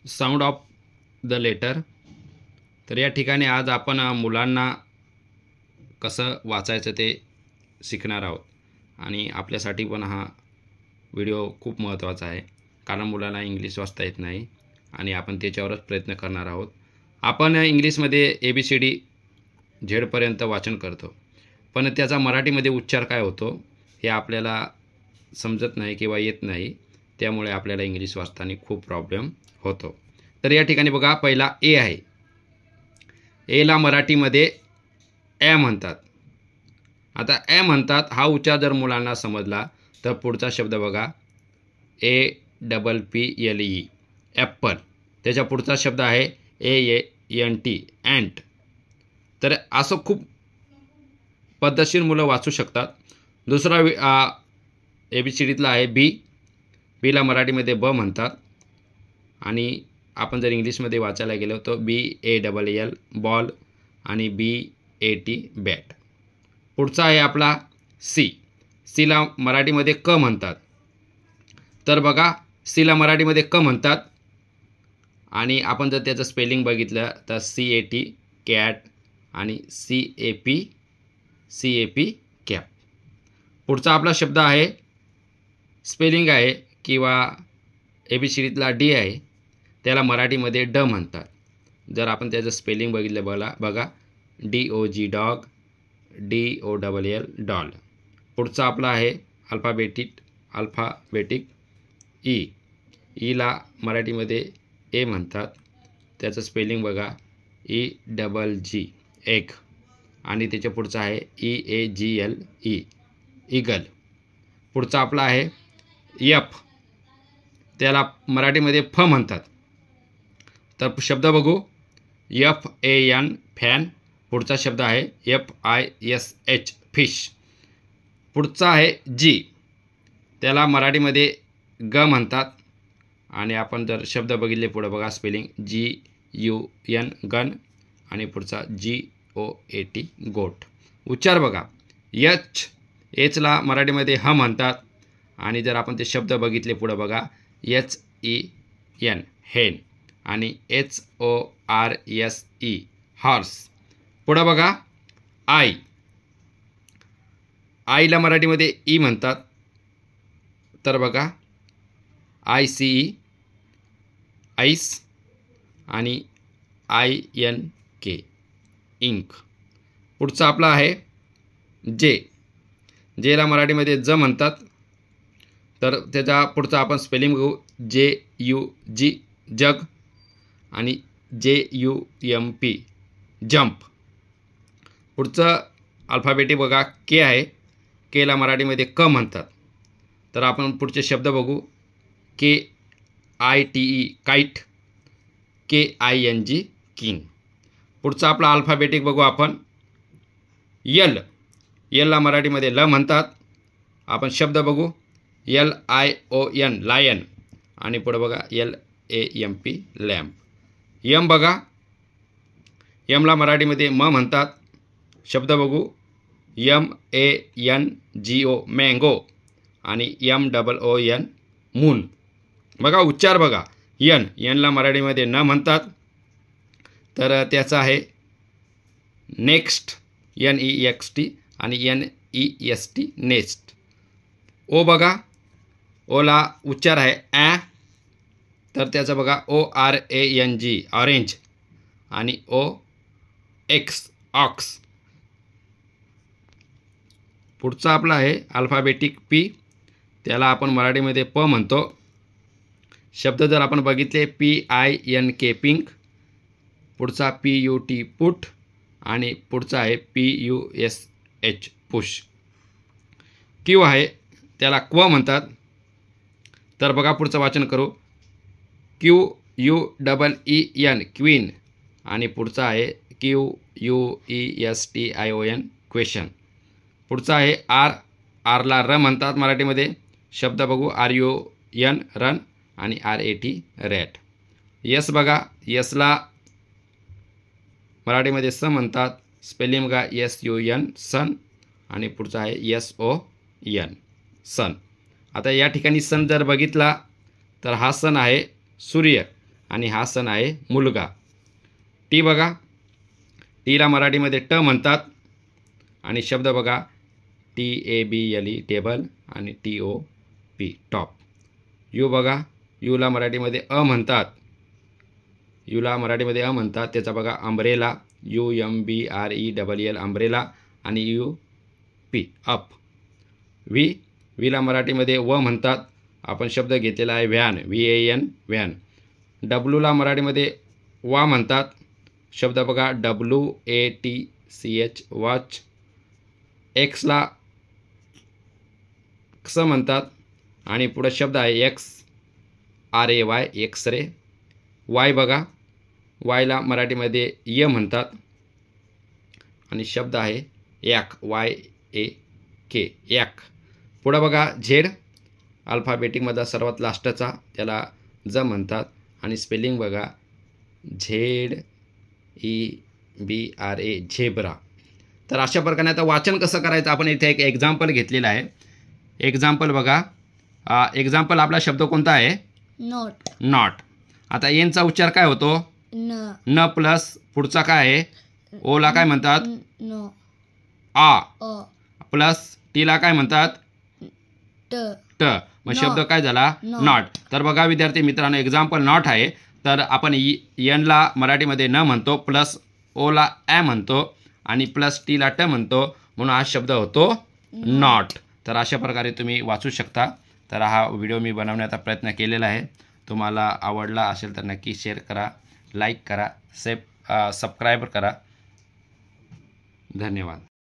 Sound of the letter. तर या ठिकाणी आज आपण मुलांना कसं वाचायचं ते शिकणार आहोत आणि आपल्यासाठी पण हा व्हिडिओ खूप महत्त्वाचा आहे, कारण मुलांना इंग्लिश वाचता येत नाही आणि आपण त्याच्यावरच प्रयत्न करणार आहोत। आपण इंग्लिशमध्ये ABCD झेडपर्यंत वाचन करतो, पण त्याचा मराठीमध्ये उच्चार काय होतो हे आपल्याला समजत नाही किंवा येत नाही, त्यामुळे आपल्याला इंग्लिश वाचताना खूप प्रॉब्लेम होतो। तर या ठिकाणी बघा, पहिला ए आहे। एला मराठीमध्ये ए म्हणतात। आता ए म्हणतात हा उच्चार जर मुलांना समजला तर पुढचा शब्द बघा, APPLE ॲपल। त्याच्या पुढचा शब्द आहे ANT अँट। तर असं खूप पद्धतशीर मुलं वाचू शकतात। दुसरा ABCDतला आहे बी। बीला मराठीमध्ये ब म्हणतात आणि आपण जर इंग्लिशमध्ये वाचायला गेलो तर BALL बॉल आणि BAT बॅट। पुढचा आहे आपला सी। सीला मराठीमध्ये क म्हणतात। तर बघा, सीला मराठीमध्ये क म्हणतात आणि आपण जर त्याचं स्पेलिंग बघितलं तर CAT कॅट आणि CAP कॅप। पुढचा आपला शब्द आहे, स्पेलिंग आहे किंवा ABCDतला डी आहे, त्याला मराठीमध्ये ड म्हणतात। जर आपण त्याचं स्पेलिंग बघितलं बघा DOG डॉग, DOLL डॉल। पुढचा आपला आहे अल्फाबेटिक ई। ईला मराठीमध्ये ए म्हणतात, त्याचं स्पेलिंग बघा EGG एग आणि त्याच्या पुढचा आहे EAGLE ईगल। पुढचा आपला आहे एफ। त्याला मराठीमध्ये फ म्हणतात। तर शब्द बघू, FAN फॅन। पुढचा शब्द आहे FISH फिश। पुढचा आहे जी। त्याला मराठीमध्ये ग म्हणतात आणि आपण जर शब्द बघितले पुढे बघा, स्पेलिंग GUN गन आणि पुढचा GOAT गोट। उच्चार बघा, एचला मराठीमध्ये ह म्हणतात आणि जर आपण ते शब्द बघितले पुढे बघा, HEN हेन आणि HORSE हॉर्स। पुढे बघा आईला मराठीमध्ये ई म्हणतात। तर बघा ICE आईस आणि INK इंक। पुढचा आपला आहे जे। जेला मराठीमध्ये ज म्हणतात। तर त्याचा पुढचा आपण स्पेलिंग बघू, JUG जग आणि JUMP जंप। पुढचं अल्फाबेटिक बघा, के आहे। केला मराठीमध्ये क म्हणतात। तर आपण पुढचे शब्द बघू, KITE काईट, KING किंग। पुढचा आपला अल्फाबेटिक बघू आपण, एलला मराठीमध्ये ल म्हणतात। आपण शब्द बघू, LION लायन आणि पुढे बघा LAMP लॅम्प। यम बघा, यमला मराठीमध्ये म म्हणतात। शब्द बघू, MANGO मँगो आणि MOON मून। बघा उच्चार बघा, एनला मराठीमध्ये न म्हणतात, तर त्याचा आहे नेक्स्ट NEXT आणि NEST नेक्स्ट। ओ बघा, ओला उच्चार आहे ॲ, तर त्याचा बघा ORANG ऑरेंज आणि OX ऑक्स। पुढचा आपला आहे अल्फाबेटिक पी। त्याला आपण मराठीमध्ये प म्हणतो। शब्द जर आपण बघितले PINK पिंक। पुढचा PUT पुट आणि पुढचा आहे PUSH पुश। क्यू आहे, त्याला क्व म्हणतात। तर बघा पुढचं वाचन करू, QUEEN क्वीन आणि पुढचा आहे QUESTION क्वेश्चन। पुढचा आहे आरला र म्हणतात मराठीमध्ये। शब्द बघू, RUN रन आणि RAT रॅट। यस बघा, यसला मराठीमध्ये स म्हणतात। स्पेलिंग बघा SUN सन आणि पुढचा आहे SON सन। आता या ठिकाणी सन जर बघितला तर हा सन आहे सूर्य आणि हा सण आहे मुलगा. टी बघा, टीला मराठीमध्ये ट म्हणतात आणि शब्द बघा TABLE टेबल आणि TOP टॉप. यू बघा, यूला मराठीमध्ये म्हणतात, यूला मराठीमध्ये म्हणतात, त्याचा बघा अम्ब्रेला, UMBRELL अम्ब्रेला आणि UP अप. वीला मराठीमध्ये म्हणतात, आपण शब्द घेतलेला आहे व्हॅन, VAN व्हॅन. डब्ल्यूला मराठीमध्ये म्हणतात, शब्द बघा WATCH वॉच. एक्सला क्स म्हणतात आणि पुढे शब्द आहे XRAY एक्सरे. वाय बघा, वायला मराठीमध्ये म्हणतात आणि शब्द आहे याक, YAK याक. पुढं बघा झेड, अल्फाबेटिकमधला सर्वात लास्टचा, त्याला ज म्हणतात आणि स्पेलिंग बघा ZEBRA झेब्रा. तर अशा प्रकारे आता वाचन कसं करायचं आपण इथे एक एक्झाम्पल घेतलेलं आहे. एक्झाम्पल बघा, एक्झाम्पल आपला शब्द कोणता आहे? नॉट. नॉट. आता एनचा उच्चार काय होतो? न प्लस पुढचा काय आहे? ओला काय म्हणतात? नो. आ प्लस टीला काय म्हणतात? ट. मग शब्द काय झाला? नॉट. तर बघा विद्यार्थी मित्रांनो, एक्झाम्पल नॉट आहे. तर आपण एनला मराठीमध्ये न म्हणतो, प्लस ओला म्हणतो आणि प्लस टीला ट म्हणतो, म्हणून हा शब्द होतो नॉट. तर अशा प्रकारे तुम्ही वाचू शकता. तर हा व्हिडिओ मी बनवण्याचा प्रयत्न केलेला आहे. तुम्हाला आवडला असेल तर नक्की शेअर करा, लाईक करा, सबस्क्राईब करा. धन्यवाद.